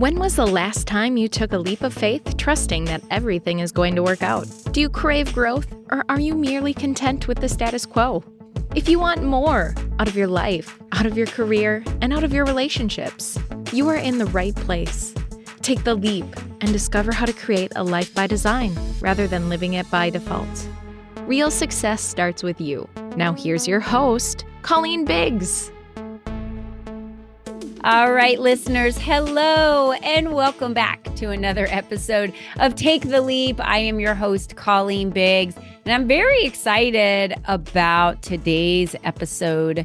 When was the last time you took a leap of faith, trusting that everything is going to work out? Do you crave growth, or are you merely content with the status quo? If you want more out of your life, out of your career, and out of your relationships, you are in the right place. Take the leap and discover how to create a life by design rather than living it by default. Real success starts with you. Now here's your host, Colleen Biggs. All right, listeners, hello, and welcome back to another episode of Take the Leap. I am your host, Colleen Biggs, and I'm very excited about today's episode.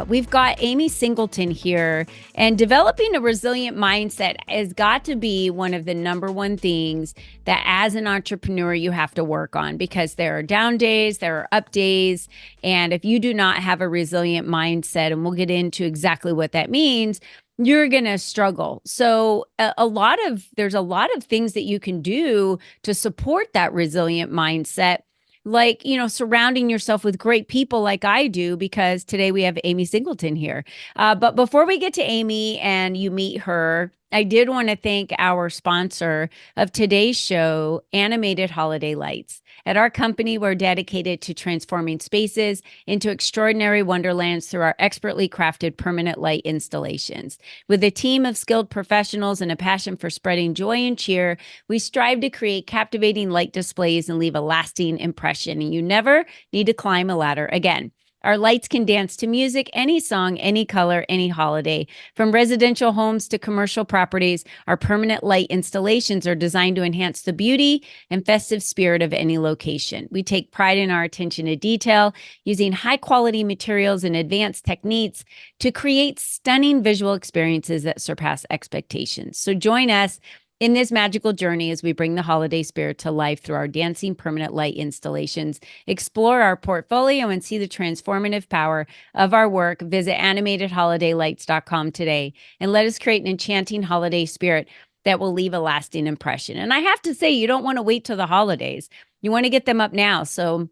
We've got Amy Singleton here, and developing a resilient mindset has got to be one of the number one things that as an entrepreneur you have to work on, because there are down days, there are up days, and if you do not have a resilient mindset, and we'll get into exactly what that means, you're going to struggle. So there's a lot of things that you can do to support that resilient mindset, like, surrounding yourself with great people like I do, because today we have Amy Singleton here. But before we get to Amy and you meet her, I did want to thank our sponsor of today's show, Animated Holiday Lights. At our company, we're dedicated to transforming spaces into extraordinary wonderlands through our expertly crafted permanent light installations. With a team of skilled professionals and a passion for spreading joy and cheer, we strive to create captivating light displays and leave a lasting impression. And you never need to climb a ladder again. Our lights can dance to music, any song, any color, any holiday. From residential homes to commercial properties, our permanent light installations are designed to enhance the beauty and festive spirit of any location. We take pride in our attention to detail, using high-quality materials and advanced techniques to create stunning visual experiences that surpass expectations. So join us in this magical journey as we bring the holiday spirit to life through our dancing permanent light installations. Explore our portfolio and see the transformative power of our work. Visit animatedholidaylights.com today and let us create an enchanting holiday spirit that will leave a lasting impression. And I have to say, you don't want to wait till the holidays. You want to get them up now. So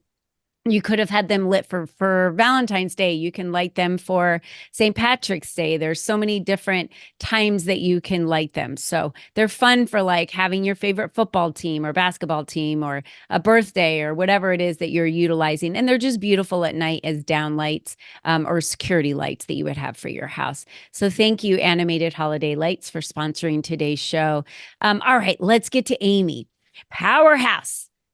you could have had them lit for Valentine's Day. You can light them for St. Patrick's Day. There's so many different times that you can light them. So they're fun for like having your favorite football team or basketball team or a birthday or whatever it is that you're utilizing. And they're just beautiful at night as down lights or security lights that you would have for your house. So thank you, Animated Holiday Lights, for sponsoring today's show. All right, let's get to Amy.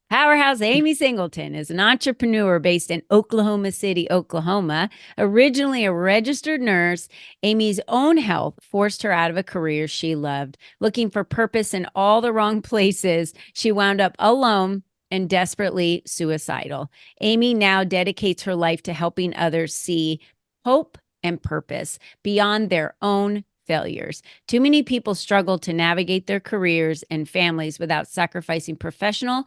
Powerhouse Amy Singleton is an entrepreneur based in Oklahoma City, Oklahoma. Originally a registered nurse, Amy's own health forced her out of a career she loved. Looking for purpose in all the wrong places, she wound up alone and desperately suicidal. Amy now dedicates her life to helping others see hope and purpose beyond their own failures. Too many people struggle to navigate their careers and families without sacrificing personal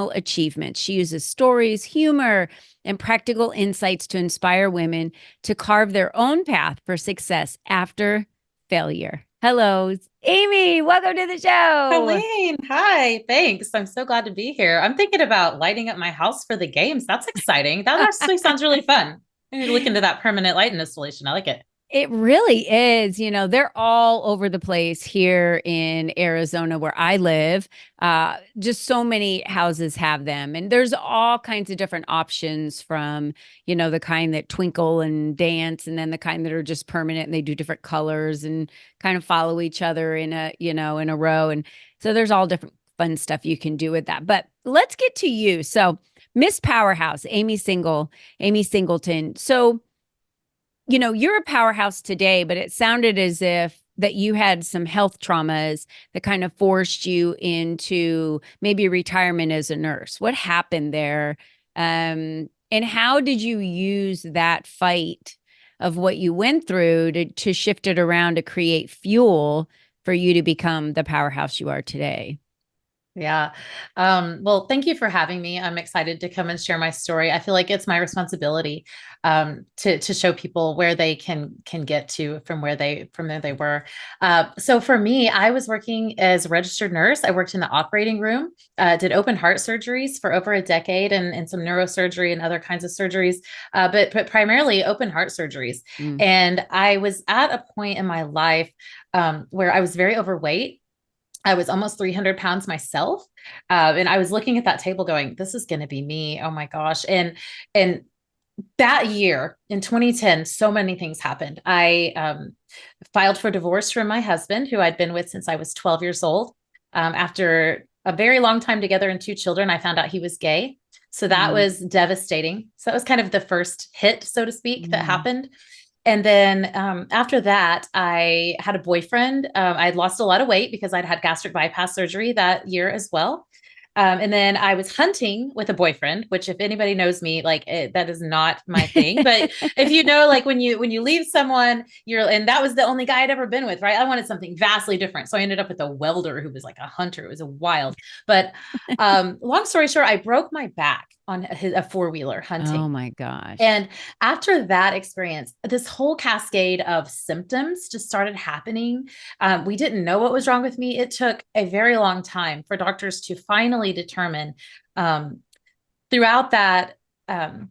achievements. She uses stories, humor, and practical insights to inspire women to carve their own path for success after failure. Hello, Amy. Welcome to the show. Colleen, hi. Thanks. I'm so glad to be here. I'm thinking about lighting up my house for the games. That's exciting. That actually sounds really fun. I need to look into that permanent light installation. I like it. It really is. They're all over the place here in Arizona where I live. Just so many houses have them. And there's all kinds of different options from, the kind that twinkle and dance, and then the kind that are just permanent and they do different colors and kind of follow each other in a row. And so there's all different fun stuff you can do with that. But let's get to you. So Miss Powerhouse, Amy Singleton. So you're a powerhouse today, but it sounded as if that you had some health traumas that kind of forced you into maybe retirement as a nurse. What happened there? And how did you use that fight of what you went through to shift it around to create fuel for you to become the powerhouse you are today? Yeah. Well, thank you for having me. I'm excited to come and share my story. I feel like it's my responsibility to show people where they can get to from where they were. So for me, I was working as a registered nurse. I worked in the operating room, did open heart surgeries for over a decade, and some neurosurgery and other kinds of surgeries, but primarily open heart surgeries. Mm. And I was at a point in my life where I was very overweight. I was almost 300 pounds myself. And I was looking at that table going, this is going to be me. Oh my gosh. And that year in 2010, so many things happened. I filed for divorce from my husband, who I'd been with since I was 12 years old. After a very long time together and two children, I found out he was gay. So that Mm. was devastating. So that was kind of the first hit, so to speak, that Mm. happened. And then after that, I had a boyfriend. I had lost a lot of weight because I'd had gastric bypass surgery that year as well. And then I was hunting with a boyfriend, which if anybody knows me, like that is not my thing. But if you know, like when you leave someone, and that was the only guy I'd ever been with, right? I wanted something vastly different. So I ended up with a welder who was like a hunter. It was a wild, but long story short, I broke my back on a four-wheeler Oh hunting. my gosh. And after that experience, this whole cascade of symptoms just started happening. We didn't know what was wrong with me. It took a very long time for doctors to finally determine um, throughout that um,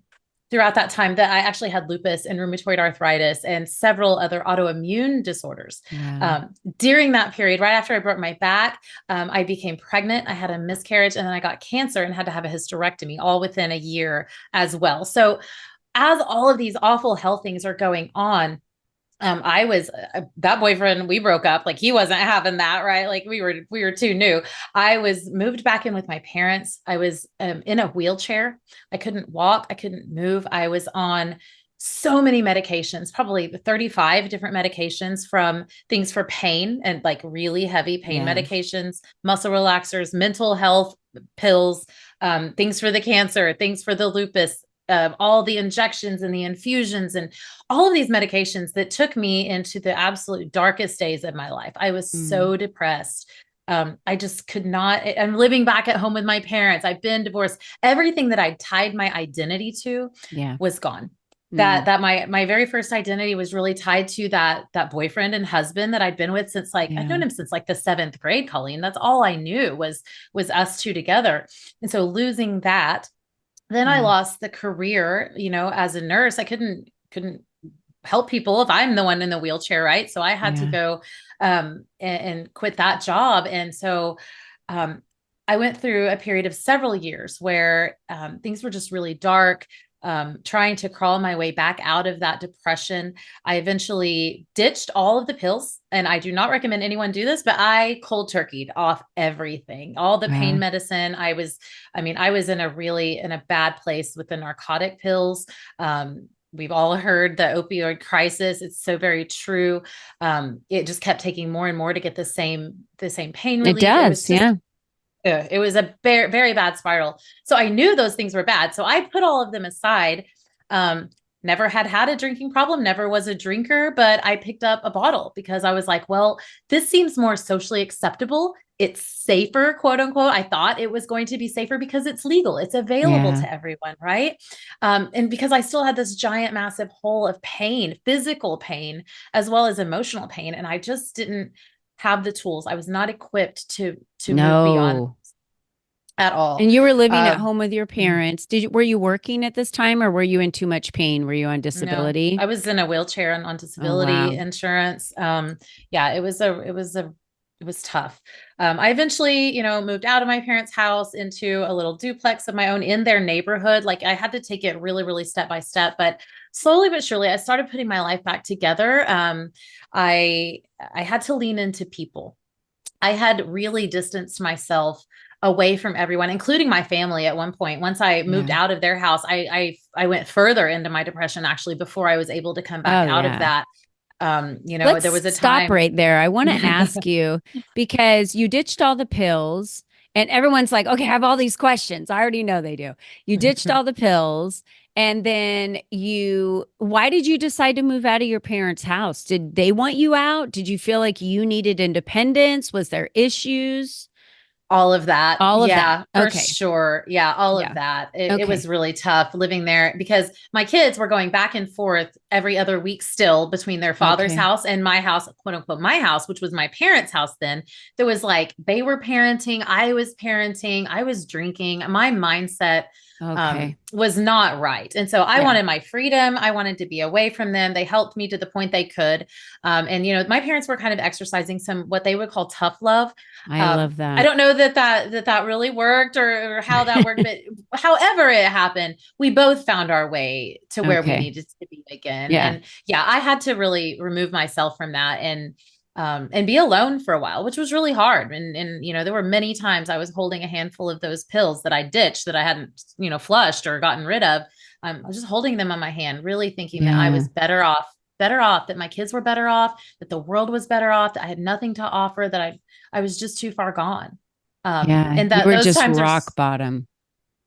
throughout that time that I actually had lupus and rheumatoid arthritis and several other autoimmune disorders. Wow. During that period, right after I broke my back, I became pregnant. I had a miscarriage, and then I got cancer and had to have a hysterectomy all within a year as well. So as all of these awful health things are going on, I was that boyfriend, we broke up, like he wasn't having that, right? Like we were too new. I was moved back in with my parents. I was in a wheelchair. I couldn't walk, I couldn't move. I was on so many medications, probably 35 different medications, from things for pain and like really heavy pain Yeah. medications, muscle relaxers, mental health pills, things for the cancer, things for the lupus, all the injections and the infusions and all of these medications that took me into the absolute darkest days of my life. I was Mm. so depressed. I just could not. I'm living back at home with my parents. I've been divorced. Everything that I tied my identity to Yeah. was gone. Mm. That my very first identity was really tied to that boyfriend and husband that I'd been with since like I've Yeah. known him since like the seventh grade, Colleen. That's all I knew was us two together. And so losing that, then I Yeah. lost the career, as a nurse. I couldn't help people if I'm the one in the wheelchair, right? So I had to Yeah. go and quit that job. And so um, I went through a period of several years where things were just really dark. Trying to crawl my way back out of that depression. I eventually ditched all of the pills, and I do not recommend anyone do this, but I cold turkeyed off everything, all the pain Wow. medicine. I was in a bad place with the narcotic pills. We've all heard the opioid crisis. It's so very true. It just kept taking more and more to get the same pain It relief. It was does. just Yeah. it was a very, very bad spiral. So I knew those things were bad. So I put all of them aside. Never had a drinking problem, never was a drinker, but I picked up a bottle because I was like, well, this seems more socially acceptable. It's safer, quote unquote. I thought it was going to be safer because it's legal. It's available Yeah. to everyone, right? And because I still had this giant, massive hole of pain, physical pain, as well as emotional pain. And I just didn't have the tools. I was not equipped to move beyond No. at And all. you were living at Um, home with your parents. Were you working at this time or were you in too much pain? Were you on no, disability? I was in a wheelchair and on Oh, disability wow. insurance. Yeah, it was tough. I eventually, moved out of my parents' house into a little duplex of my own in their neighborhood. Like I had to take it really, really step by step, but slowly but surely, I started putting my life back together. I had to lean into people. I had really distanced myself away from everyone, including my family at one point. Once I moved Yeah. out of their house, I went further into my depression actually before I was able to come back Oh, out of yeah. that. There Let's was a stop time. right there. I want to ask you because you ditched all the pills and everyone's like, okay, I have all these questions. I already know they do. You ditched all the pills and then why did you decide to move out of your parents' house? Did they want you out? Did you feel like you needed independence? Was there issues? All of that. All of Yeah, that. for Okay. sure. Yeah, all Yeah. of that. It Okay. was really tough living there because my kids were going back and forth every other week still between their father's Okay. house and my house, quote unquote, my house, which was my parents' house then. There was like they were parenting, I was parenting, I was drinking. My mindset Okay. was not right. And so I Yeah. wanted my freedom. I wanted to be away from them. They helped me to the point they could. And, you know, my parents were kind of exercising some what they would call tough love. I love I that. don't know that really worked or how that worked, but however it happened, we both found our way to where we Okay. needed to be again. Yeah. And yeah, I had to really remove myself from that and be alone for a while, which was really hard. And, you know, there were many times I was holding a handful of those pills that I ditched that I hadn't, you know, flushed or gotten rid of. I was just holding them on my hand, really thinking that I Yeah. was better off, that my kids were better off, that the world was better off, that I had nothing to offer, that I was just too far gone. Yeah. And You that were those just times rock bottom.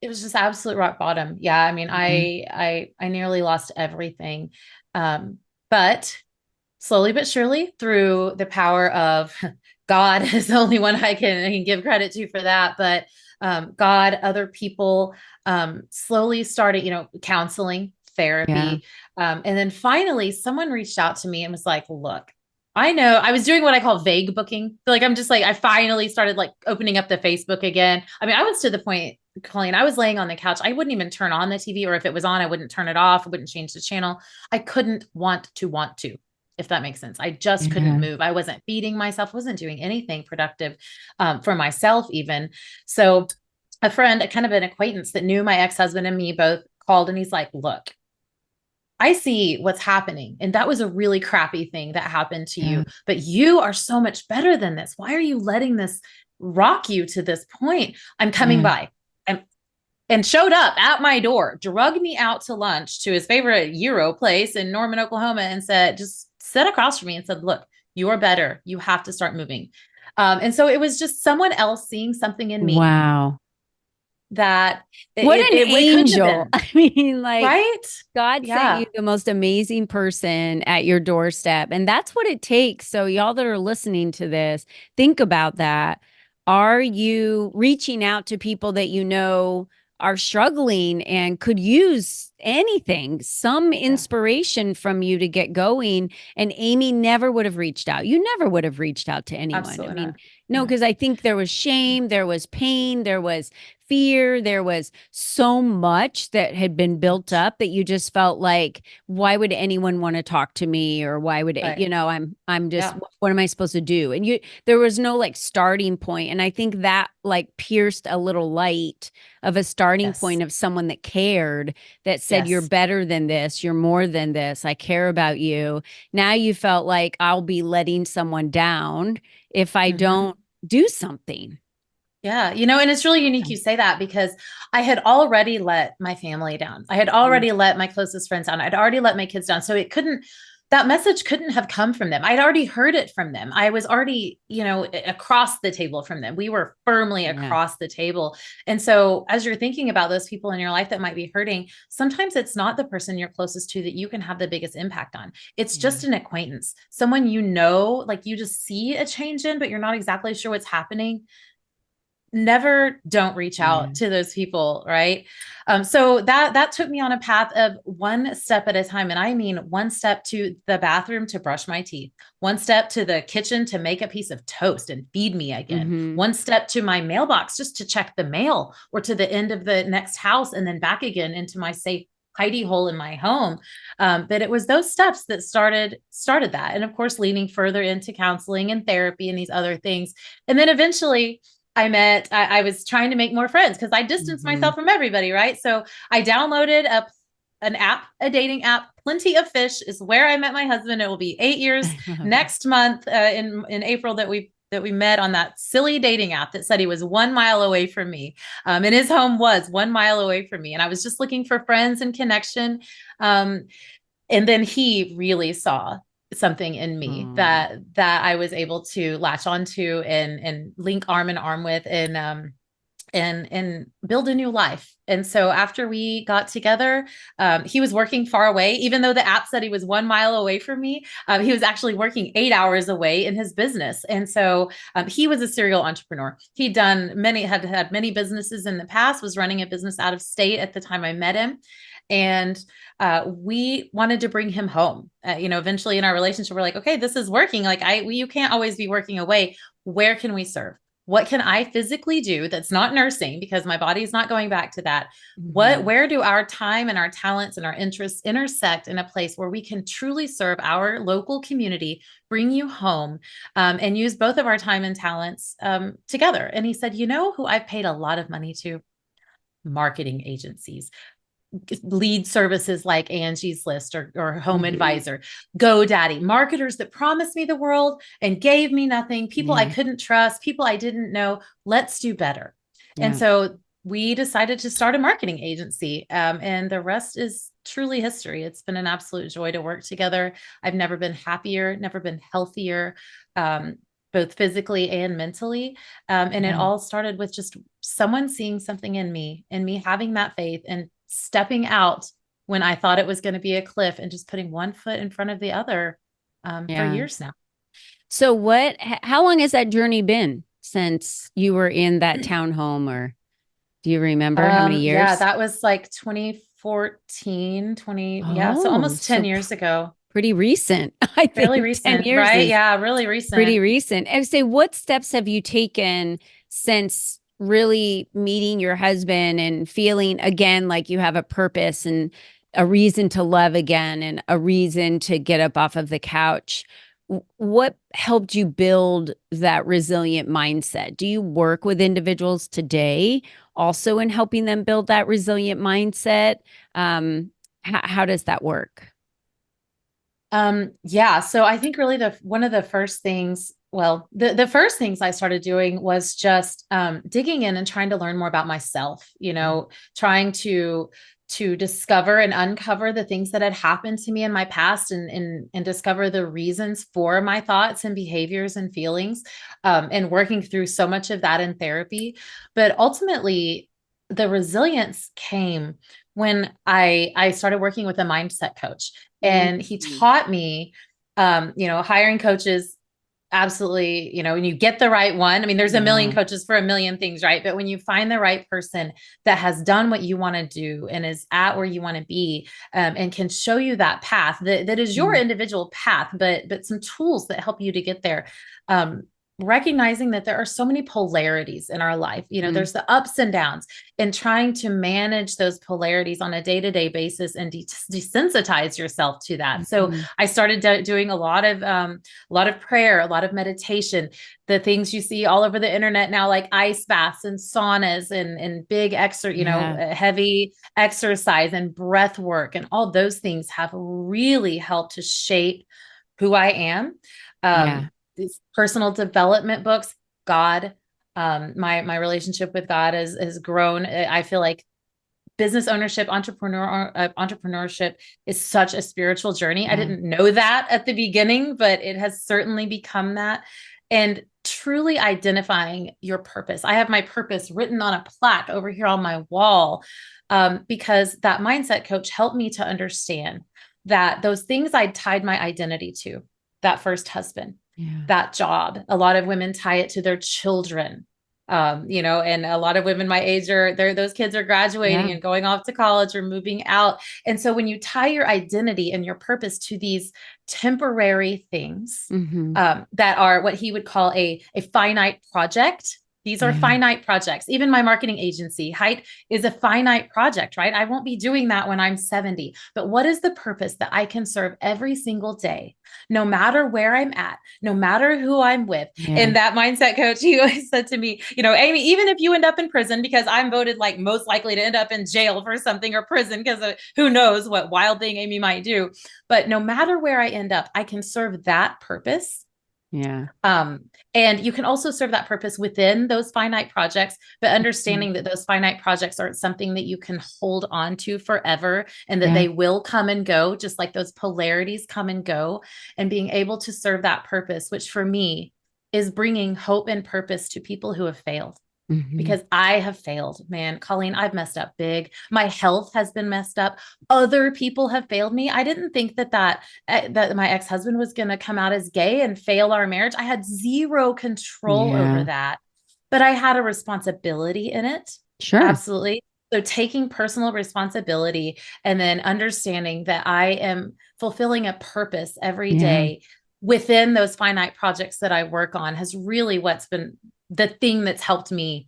it was just absolute rock bottom. Yeah. I mean, Yeah. I nearly lost everything. But slowly but surely through the power of God is the only one I can give credit to for that. But God, other people slowly started, you know, counseling, Yeah. therapy. And then finally someone reached out to me and was like, look, I know I was doing what I call vague booking. So like, I'm just like, I finally started like opening up the Facebook again. I mean, I was to the point, Colleen, I was laying on the couch. I wouldn't even turn on the TV, or if it was on, I wouldn't turn it off. I wouldn't change the channel. I couldn't want to, if that makes sense. I just couldn't Yeah. move. I wasn't feeding myself, wasn't doing anything productive for myself even. So a friend, a kind of an acquaintance that knew my ex-husband and me both called, and he's like, look, I see what's happening. And that was a really crappy thing that happened to Yeah. you, but you are so much better than this. Why are you letting this rock you to this point? I'm coming Yeah. by. And showed up at my door, drugged me out to lunch to his favorite Euro place in Norman, Oklahoma, and said, just sat across from me and said, look, you are better. You have to start moving. And so it was just someone else seeing something in me Wow. that What an it couldn't have angel. been. I mean, like, Right? God sent Yeah. you the most amazing person at your doorstep. And that's what it takes. So, y'all that are listening to this, think about that. Are you reaching out to people that you know are struggling and could use anything, some inspiration from you to get going? And Amy never would have reached out. You never would have reached out to anyone. Absolutely I mean, not. no, because I think there was shame, there was pain, there was fear, there was so much that had been built up that you just felt like, why would anyone want to talk to me? Or why would it, Right. I'm just, Yeah. what am I supposed to do? And there was no like starting point. And I think that like pierced a little light of a starting Yes. point of someone that cared, that said, you're Yes. better than this, you're more than this, I care about you. Now you felt like I'll be letting someone down if I don't do something. Yeah, you know, and it's really unique you say that because I had already let my family down. I had already let my closest friends down. I'd already let my kids down. So that message couldn't have come from them. I'd already heard it from them. I was already, you know, across the table from them. We were firmly across the table. And so as you're thinking about those people in your life that might be hurting, sometimes it's not the person you're closest to that you can have the biggest impact on. It's just an acquaintance, someone, you know, like you just see a change in, but you're not exactly sure what's happening. Don't reach out to those people. Right. So that took me on a path of one step at a time. And I mean, one step to the bathroom to brush my teeth, one step to the kitchen to make a piece of toast and feed me again, one step to my mailbox just to check the mail, or to the end of the next house and then back again into my safe hidey hole in my home. But it was those steps that started that. And of course, leaning further into counseling and therapy and these other things. And then eventually I was trying to make more friends because I distanced myself from everybody. Right. So I downloaded a dating app. Plenty of Fish is where I met my husband. It will be 8 years next month in April that we met on that silly dating app that said he was 1 mile away from me. And his home was 1 mile away from me. And I was just looking for friends and connection. And then he really saw something in me that I was able to latch onto and link arm in arm with. And and build a new life. And so after we got together, he was working far away, even though the app said he was 1 mile away from me. He was actually working 8 hours away in his business. And so he was a serial entrepreneur. He'd had many businesses in the past, was running a business out of state at the time I met him. And we wanted to bring him home. Eventually in our relationship, we're like, okay, this is working. Like you can't always be working away. Where can we serve? What can I physically do that's not nursing, because my body's not going back to that? Where do our time and our talents and our interests intersect in a place where we can truly serve our local community, bring you home, and use both of our time and talents together? And he said, you know who I've paid a lot of money to? Marketing agencies, lead services like Angie's List or Home Advisor, GoDaddy, marketers that promised me the world and gave me nothing, people I couldn't trust, people I didn't know. Let's do better. And so we decided to start a marketing agency, and the rest is truly history. It's been an absolute joy to work together. I've never been happier, never been healthier, both physically and mentally. And it all started with just someone seeing something in me and me having that faith and stepping out when I thought it was going to be a cliff and just putting one foot in front of the other for years now. So how long has that journey been since you were in that townhome, or do you remember how many years? Yeah, that was like 2014, so almost 10 years ago. Pretty recent, I think. Really recent, 10 years, right? Yeah, really recent. Pretty recent. And say, what steps have you taken since really meeting your husband and feeling again like you have a purpose and a reason to love again and a reason to get up off of the couch? What helped you build that resilient mindset? Do you work with individuals today also in helping them build that resilient mindset? How does that work? So I think really one of the first things, the first things I started doing was just digging in and trying to learn more about myself, trying to discover and uncover the things that had happened to me in my past and discover the reasons for my thoughts and behaviors and feelings, and working through so much of that in therapy. But ultimately, the resilience came when I started working with a mindset coach, and he taught me, hiring coaches, absolutely, when you get the right one, I mean, there's a million coaches for a million things, right? But when you find the right person that has done what you want to do and is at where you want to be, and can show you that path that is your individual path, but some tools that help you to get there. Recognizing that there are so many polarities in our life, there's the ups and downs, and trying to manage those polarities on a day-to-day basis and desensitize yourself to that. So I started doing a lot of prayer, a lot of meditation, the things you see all over the internet now, like ice baths and saunas and big heavy exercise and breath work, and all those things have really helped to shape who I am. These personal development books, God, my relationship with God has grown. I feel like business ownership, entrepreneurship is such a spiritual journey. I didn't know that at the beginning, but it has certainly become that. And truly identifying your purpose. I have my purpose written on a plaque over here on my wall, because that mindset coach helped me to understand that those things I'd tied my identity to, that first husband, that job. A lot of women tie it to their children, and a lot of women my age those kids are graduating and going off to college or moving out. And so when you tie your identity and your purpose to these temporary things, that are what he would call a finite project. These are finite projects. Even my marketing agency, Height, is a finite project, right? I won't be doing that when I'm 70. But what is the purpose that I can serve every single day, no matter where I'm at, no matter who I'm with? And that mindset coach, he always said to me, Amy, even if you end up in prison, because I'm voted like most likely to end up in jail for something, or prison, because who knows what wild thing Amy might do. But no matter where I end up, I can serve that purpose. And you can also serve that purpose within those finite projects, but understanding that those finite projects aren't something that you can hold on to forever, and that they will come and go, just like those polarities come and go, and being able to serve that purpose, which for me is bringing hope and purpose to people who have failed. Mhm. because I have failed, man. Colleen, I've messed up big. My health has been messed up. Other people have failed me. I didn't think that my ex-husband was going to come out as gay and fail our marriage. I had zero control over Yeah. that, but I had a responsibility in it. Sure. Absolutely. So taking personal responsibility and then understanding that I am fulfilling a purpose every Yeah. day within those finite projects that I work on has really what's been the thing that's helped me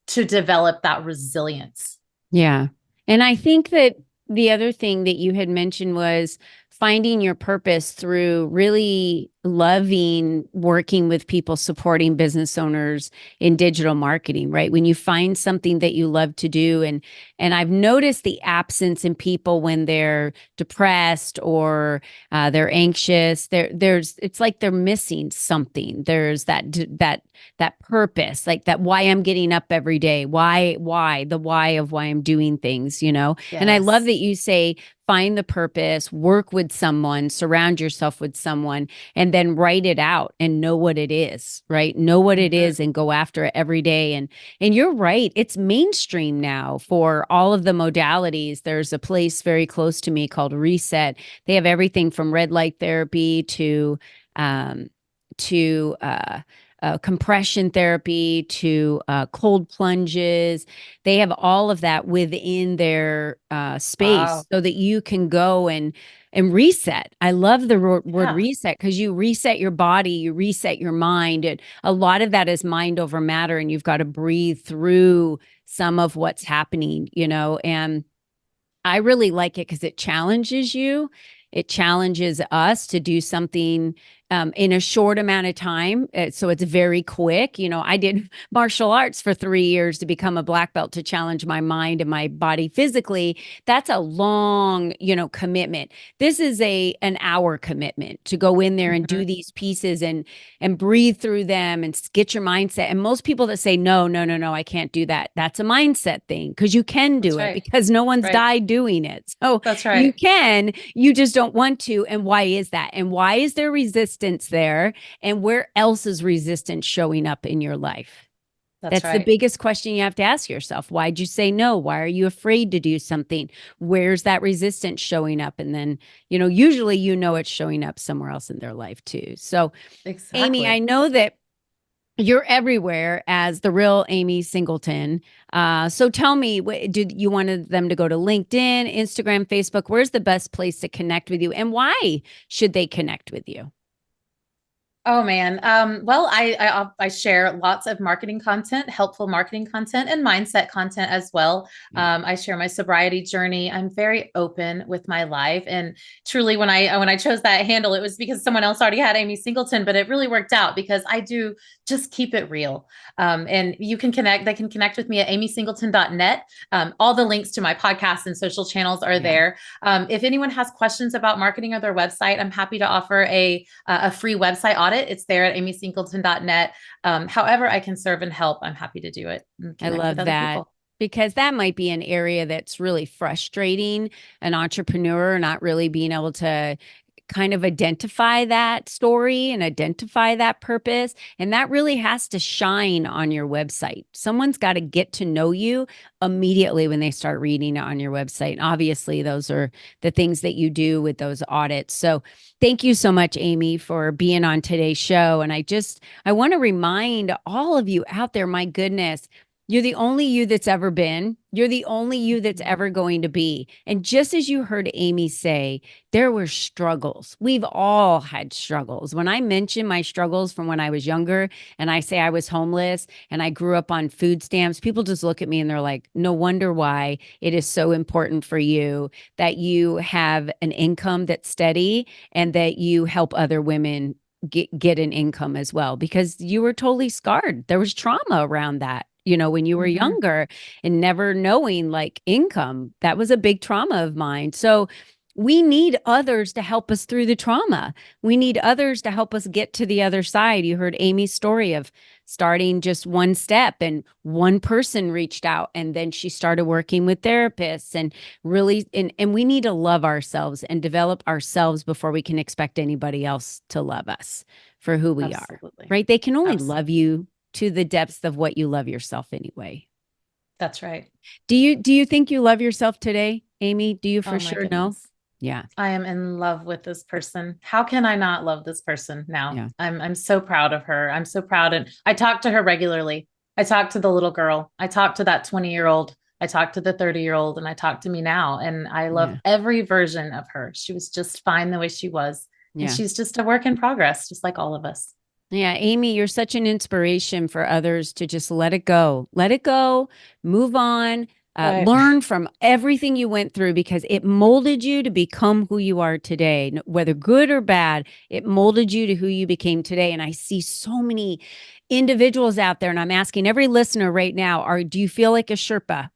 to develop that resilience. Yeah. And I think that the other thing that you had mentioned was finding your purpose through really loving working with people, supporting business owners in digital marketing, right? When you find something that you love to do. And I've noticed the absence in people when they're depressed or they're anxious. It's like they're missing something. There's that purpose, like that why I'm getting up every day, the why of why I'm doing things, you know? And I love Yes. that you say, find the purpose, work with someone, surround yourself with someone, and then write it out and know what it is, right? Know what it Mhm. is and go after it every day. And you're right, it's mainstream now for all of the modalities. There's a place very close to me called Reset. They have everything from red light therapy um, to compression therapy to cold plunges. They have all of that within their Wow. space so that you can go and reset. I love the word Yeah. reset because you reset your body, you reset your mind. And a lot of that is mind over matter, and you've got to breathe through some of what's happening, you know. And I really like it because it challenges you. It challenges us to do something in a short amount of time. So it's very quick. You know, I did martial arts for 3 years to become a black belt to challenge my mind and my body physically. That's a long, you know, commitment. This is an hour commitment to go in there and Mhm. do these pieces and breathe through them and get your mindset. And most people that say, no, no, no, no, I can't do that. That's a mindset thing because you can That's do it right. because no one's Right. died doing it. So That's you right. can, you just don't want to. And why is that? And why is there resistance there? And where else is resistance showing up in your life? That's That's the right. biggest question you have to ask yourself. Why'd you say no? Why are you afraid to do something? Where's that resistance showing up? And then, you know, usually you know it's showing up somewhere else in their life too. So, Amy, I Exactly. know that you're everywhere as the real Amy Singleton. So tell me, did you wanted them to go to LinkedIn, Instagram, Facebook? Where's the best place to connect with you, and why should they connect with you? Oh man. Well, I share lots of marketing content, helpful marketing content, and mindset content as well. Yeah. I share my sobriety journey. I'm very open with my life, and truly, when I chose that handle, it was because someone else already had Amy Singleton, but it really worked out because I do just keep it real. And you can connect. They can connect with me at amysingleton.net. All the links to my podcast and social channels are Yeah. there. If anyone has questions about marketing or their website, I'm happy to offer a free website audit. It's there at amysingleton.net. However, I can serve and help, I'm happy to do it and I connect with love other that people. because that might be an area that's really frustrating an entrepreneur not really being able to kind of identify that story and identify that purpose. And that really has to shine on your website. Someone's got to get to know you immediately when they start reading on your website. And obviously, those are the things that you do with those audits. So thank you so much, Amy, for being on today's show. And I want to remind all of you out there, my goodness, you're the only you that's ever been. You're the only you that's Mhm. ever going to be. And just as you heard Amy say, there were struggles. We've all had struggles. When I mention my struggles from when I was younger and I say I was homeless and I grew up on food stamps, people just look at me and they're like, no wonder why it is so important for you that you have an income that's steady and that you help other women get an income as well because you were totally scarred. There was trauma around that. You know, when you were Mhm. younger and never knowing like income, that was a big trauma of mine. So we need others to help us through the trauma. We need others to help us get to the other side. You heard Amy's story of starting just one step, and one person reached out, and then she started working with therapists and really, and we need to love ourselves and develop ourselves before we can expect anybody else to love us for who we are, Absolutely. right? They can only love Absolutely. you to the depths of what you love yourself anyway. That's right. Do you think you love yourself today, Amy? Do you for sure know? Yeah. I am in love with this person. How can I not love this person now? Yeah. I'm so proud of her. I'm so proud. And I talk to her regularly. I talk to the little girl. I talk to that 20-year-old. I talk to the 30-year-old, and I talk to me now. And I love every version of her. She was just fine the way she was. And she's just a work in progress, just like all of us. Yeah, Amy, you're such an inspiration for others to just let it go, move on, learn from everything you went through, because it molded you to become who you are today, whether good or bad. It molded you to who you became today. And I see so many individuals out there, and I'm asking every listener right now, do you feel like a Sherpa?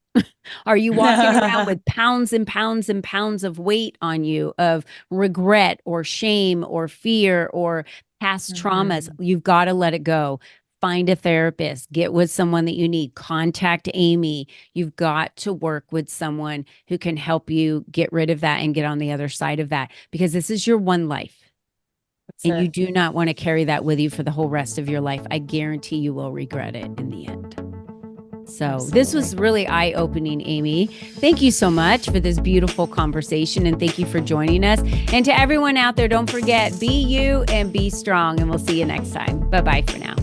Are you walking around with pounds and pounds and pounds of weight on you of regret or shame or fear or past traumas? You've got to let it go. Find a therapist, get with someone that you need, contact Amy. You've got to work with someone who can help you get rid of that and get on the other side of that, because this is your one life. And you do not want to carry that with you for the whole rest of your life. I guarantee you will regret it in the end. So this was really eye-opening, Amy. Thank you so much for this beautiful conversation, and thank you for joining us. And to everyone out there, don't forget, be you and be strong, and we'll see you next time. Bye-bye for now.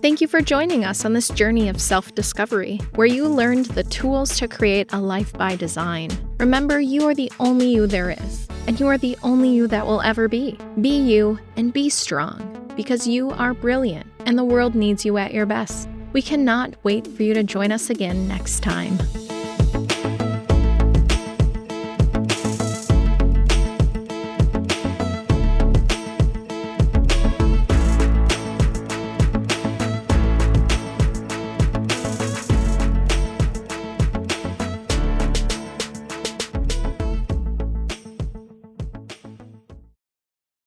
Thank you for joining us on this journey of self-discovery, where you learned the tools to create a life by design. Remember, you are the only you there is, and you are the only you that will ever be. Be you and be strong, because you are brilliant, and the world needs you at your best. We cannot wait for you to join us again next time.